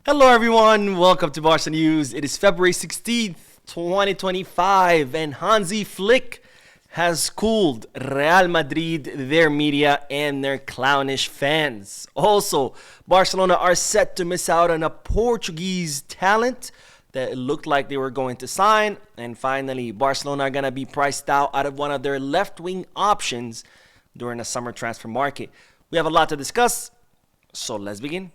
Hello everyone, welcome to Barca News. It is February 16th, 2025, and Hansi Flick has schooled Real Madrid, their media, and their clownish fans. Also, Barcelona are set to miss out on a Portuguese talent that it looked like they were going to sign. And finally, Barcelona are going to be priced out of one of their left-wing options during the summer transfer market. We have a lot to discuss, so let's begin.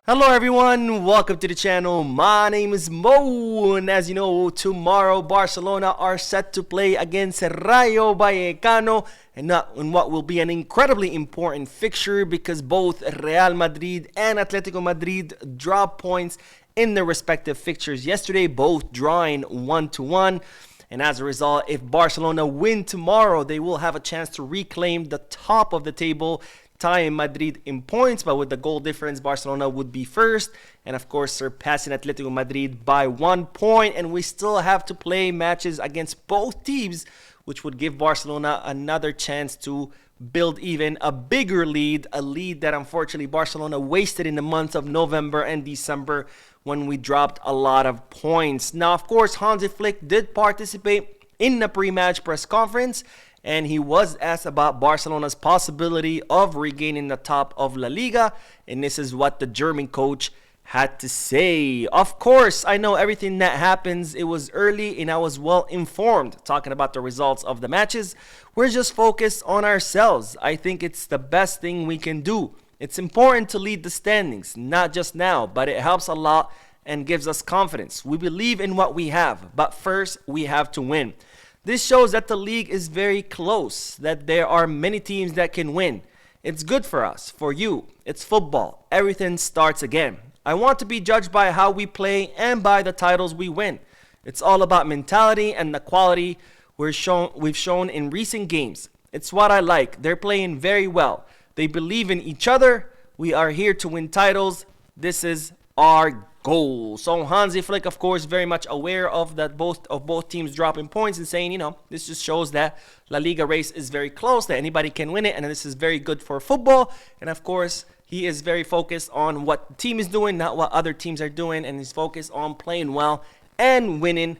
Hello everyone, welcome to the channel. My name is Mo, and as you know, tomorrow Barcelona are set to play against Rayo Vallecano in what will be an incredibly important fixture because both Real Madrid and Atletico Madrid dropped points in their respective fixtures yesterday, both drawing 1-1. And as a result, if Barcelona win tomorrow, they will have a chance to reclaim the top of the table, tying Madrid in points, but with the goal difference, Barcelona would be first, and of course surpassing Atletico Madrid by 1 point. And we still have to play matches against both teams, which would give Barcelona another chance to build even a bigger lead, a lead that unfortunately Barcelona wasted in the months of November and December when we dropped a lot of points. Now, of course, Hansi Flick did participate in the pre-match press conference, and he was asked about Barcelona's possibility of regaining the top of La Liga, and this is what the German coach had to say. Of course, I know everything that happens. It was early and I was well informed talking about the results of the matches. We're just focused on ourselves. I think it's the best thing we can do. It's important to lead the standings, not just now, but it helps a lot and gives us confidence. We believe in what we have, but first we have to win. This shows that the league is very close, that there are many teams that can win. It's good for us, for you. It's football. Everything starts again. I want to be judged by how we play and by the titles we win. It's all about mentality and the quality we've shown in recent games. It's what I like. They're playing very well. They believe in each other. We are here to win titles. This is our goal. So Hansi Flick, of course, very much aware of that both teams dropping points and saying, this just shows that La Liga race is very close, that anybody can win it, and this is very good for football. And of course, he is very focused on what the team is doing, not what other teams are doing, and he's focused on playing well and winning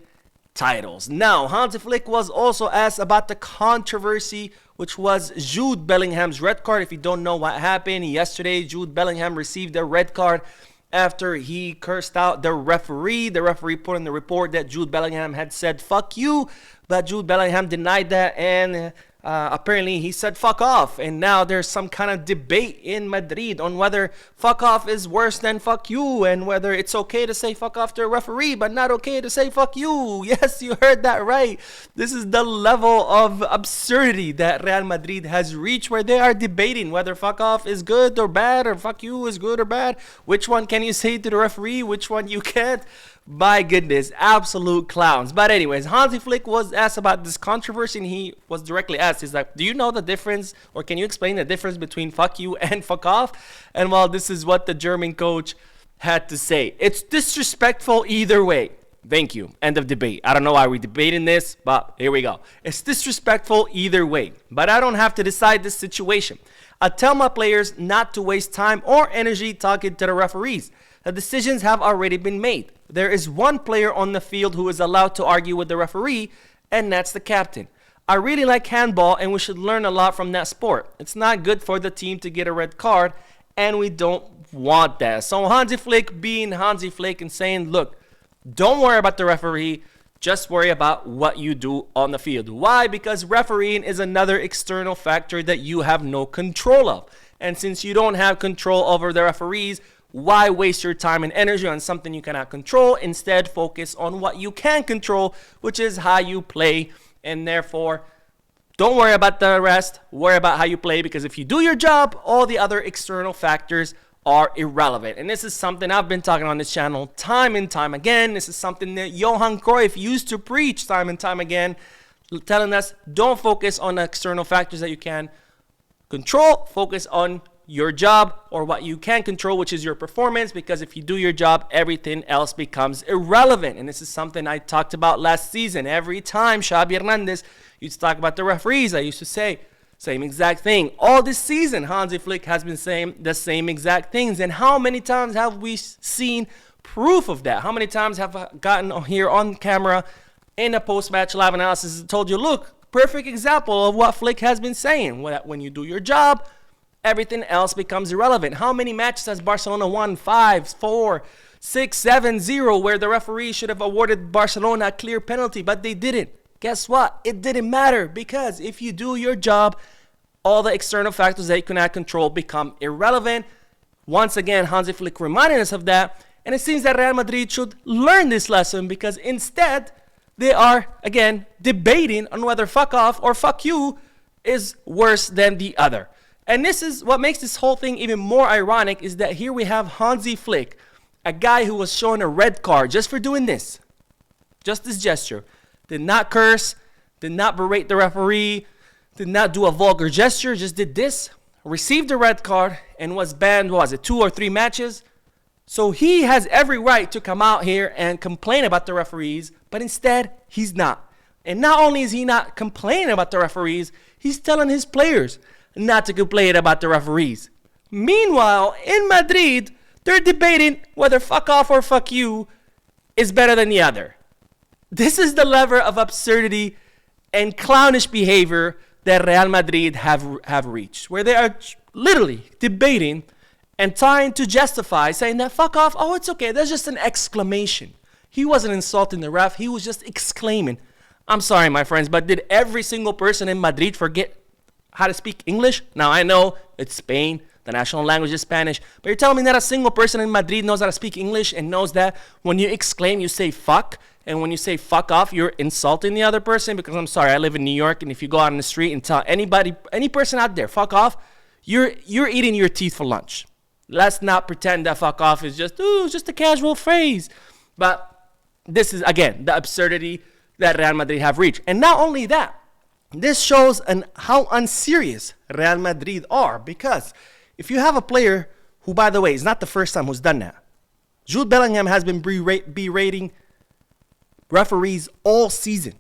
titles. Now, Hansi Flick was also asked about the controversy, which was Jude Bellingham's red card. If you don't know what happened yesterday, Jude Bellingham received a red card after he cursed out the referee. The referee put in the report that Jude Bellingham had said, "Fuck you," but Jude Bellingham denied that, and apparently he said fuck off. And now there's some kind of debate in Madrid on whether fuck off is worse than fuck you, and whether it's okay to say fuck off to a referee but not okay to say fuck you. Yes, you heard that right. This is the level of absurdity that Real Madrid has reached, where they are debating whether fuck off is good or bad, or fuck you is good or bad. Which one can you say to the referee, which one you can't? My goodness, absolute clowns. But anyways, Hansi Flick was asked about this controversy, and he was directly asked, he's like, do you know the difference, or can you explain the difference between fuck you and fuck off? And well, this is what the German coach had to say. It's disrespectful either way. Thank you. End of debate. I don't know why we're debating this, but here we go. It's disrespectful either way, but I don't have to decide this situation. I tell my players not to waste time or energy talking to the referees. The decisions have already been made. There is one player on the field who is allowed to argue with the referee, and that's the captain. I really like handball, and we should learn a lot from that sport. It's not good for the team to get a red card, and we don't want that. So Hansi Flick being Hansi Flick and saying, look, don't worry about the referee. Just worry about what you do on the field. Why? Because refereeing is another external factor that you have no control of. And since you don't have control over the referees, why waste your time and energy on something you cannot control? Instead, focus on what you can control, which is how you play. And therefore, don't worry about the rest. Worry about how you play, because if you do your job, all the other external factors are irrelevant. And this is something I've been talking on this channel time and time again. This is something that Johan Cruyff used to preach time and time again, telling us don't focus on the external factors that you can. control, focus on your job or what you can control, which is your performance, because if you do your job, everything else becomes irrelevant. And this is something I talked about last season. Every time Xabi Hernandez used to talk about the referees, I used to say, same exact thing. All this season, Hansi Flick has been saying the same exact things. And how many times have we seen proof of that? How many times have I gotten here on camera in a post-match live analysis and told you, look, perfect example of what Flick has been saying. When you do your job, everything else becomes irrelevant. How many matches has Barcelona won? 5, 4, 6, 7, 0, where the referee should have awarded Barcelona a clear penalty, but they didn't. Guess what? It didn't matter, because if you do your job, all the external factors that you cannot control become irrelevant. Once again, Hansi Flick reminding us of that, and it seems that Real Madrid should learn this lesson, because instead they are, again, debating on whether fuck off or fuck you is worse than the other. And this is what makes this whole thing even more ironic, is that here we have Hansi Flick, a guy who was shown a red card just for doing this, just this gesture. Did not curse, did not berate the referee, did not do a vulgar gesture, just did this, received a red card, and was banned, what was it, 2 or 3 matches? So he has every right to come out here and complain about the referees, but instead, he's not. And not only is he not complaining about the referees, he's telling his players not to complain about the referees. Meanwhile, in Madrid, they're debating whether fuck off or fuck you is better than the other. This is the level of absurdity and clownish behavior that Real Madrid have reached, where they are literally debating and trying to justify, saying that fuck off, oh, it's okay, that's just an exclamation. He wasn't insulting the ref, he was just exclaiming. I'm sorry, my friends, but did every single person in Madrid forget how to speak English? Now, I know it's Spain, the national language is Spanish, but you're telling me that a single person in Madrid knows how to speak English and knows that when you exclaim, you say fuck, and when you say fuck off, you're insulting the other person? Because I'm sorry, I live in New York, and if you go out on the street and tell anybody, any person out there, fuck off, you're eating your teeth for lunch. Let's not pretend that fuck off is just a casual phrase. But this is, again, the absurdity that Real Madrid have reached. And not only that, this shows how unserious Real Madrid are, because if you have a player who, by the way, is not the first time who's done that. Jude Bellingham has been berating referees all season.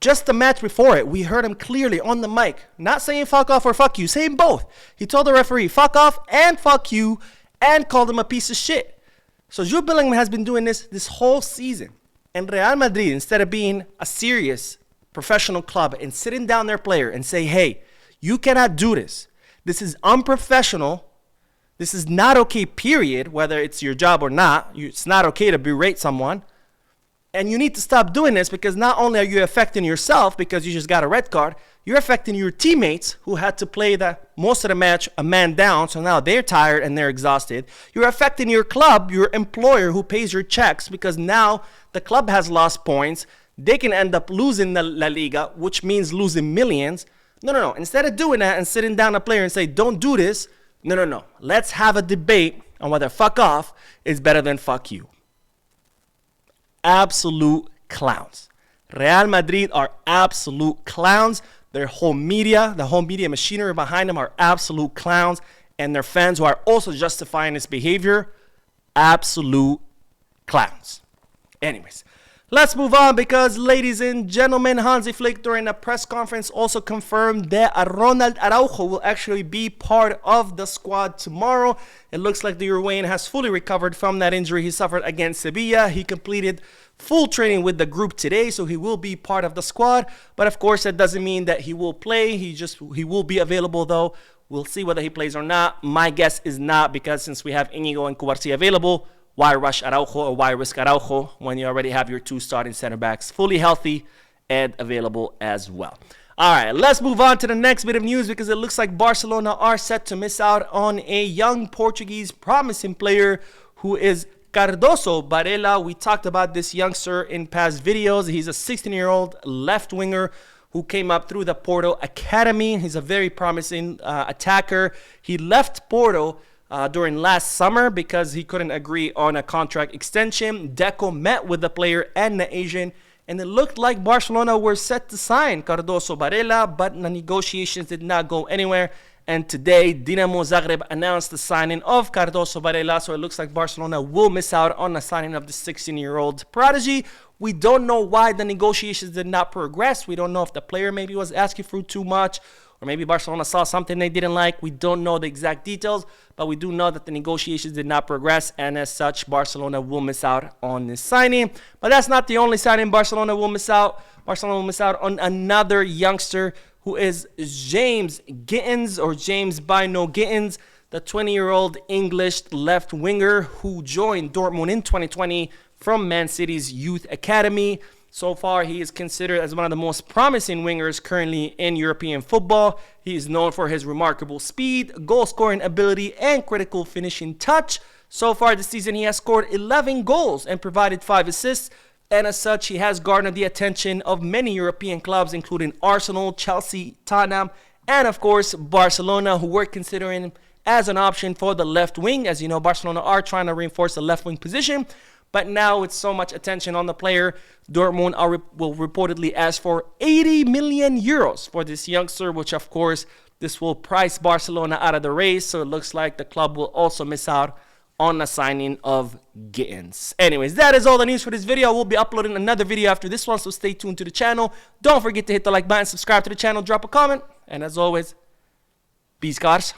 Just the match before it, we heard him clearly on the mic, not saying fuck off or fuck you, saying both. He told the referee fuck off and fuck you, and called him a piece of shit. So Jude Bellingham has been doing this whole season. And Real Madrid, instead of being a serious professional club and sitting down their player and say, hey, you cannot do this. This is unprofessional. This is not okay, period, whether it's your job or not. It's not okay to berate someone. And you need to stop doing this, because not only are you affecting yourself because you just got a red card, you're affecting your teammates who had to play most of the match a man down, so now they're tired and they're exhausted. You're affecting your club, your employer who pays your checks, because now the club has lost points. They can end up losing the La Liga, which means losing millions. No. Instead of doing that and sitting down a player and say, don't do this, no. Let's have a debate on whether fuck off is better than fuck you. Absolute clowns. Real Madrid are absolute clowns. Their whole media, the whole media machinery behind them are absolute clowns. And their fans, who are also justifying this behavior, absolute clowns. Anyways, let's move on, because, ladies and gentlemen, Hansi Flick during a press conference also confirmed that Ronald Araujo will actually be part of the squad tomorrow. It looks like the Uruguayan has fully recovered from that injury he suffered against Sevilla. He completed full training with the group today, so he will be part of the squad. But of course, that doesn't mean that he will play. He will be available, though. We'll see whether he plays or not. My guess is not, because since we have Inigo and Cubarsí available, why rush Araujo, or why risk Araujo when you already have your 2 starting center backs fully healthy and available as well? All right, let's move on to the next bit of news, because it looks like Barcelona are set to miss out on a young Portuguese promising player who is Cardoso Barella. We talked about this youngster in past videos. He's a 16-year-old left winger who came up through the Porto Academy. He's a very promising attacker. He left Porto during last summer because he couldn't agree on a contract extension. Deco met with the player and the Asian and it looked like Barcelona were set to sign Cardoso Varela, but the negotiations did not go anywhere. And today, Dinamo Zagreb announced the signing of Cardoso Varela, so it looks like Barcelona will miss out on the signing of the 16-year-old prodigy. We don't know why the negotiations did not progress. We don't know if the player maybe was asking for too much, or maybe Barcelona saw something they didn't like. We don't know the exact details, but we do know that the negotiations did not progress, and as such, Barcelona will miss out on this signing. But that's not the only signing Barcelona will miss out. Barcelona will miss out on another youngster, who is James Gittins, or James Bino Gittins, the 20-year-old English left winger who joined Dortmund in 2020 from Man City's youth academy. So far, he is considered as one of the most promising wingers currently in European football. He is known for his remarkable speed, goal-scoring ability, and critical finishing touch. So far this season, he has scored 11 goals and provided 5 assists. And as such, he has garnered the attention of many European clubs, including Arsenal, Chelsea, Tottenham, and of course, Barcelona, who were considering him as an option for the left wing. As you know, Barcelona are trying to reinforce the left wing position. But now with so much attention on the player, Dortmund will reportedly ask for 80 million euros for this youngster, which of course, this will price Barcelona out of the race. So it looks like the club will also miss out on the signing of Gittins. Anyways, that is all the news for this video. We'll be uploading another video after this one, so stay tuned to the channel. Don't forget to hit the like button, subscribe to the channel, drop a comment, and as always, peace, guys.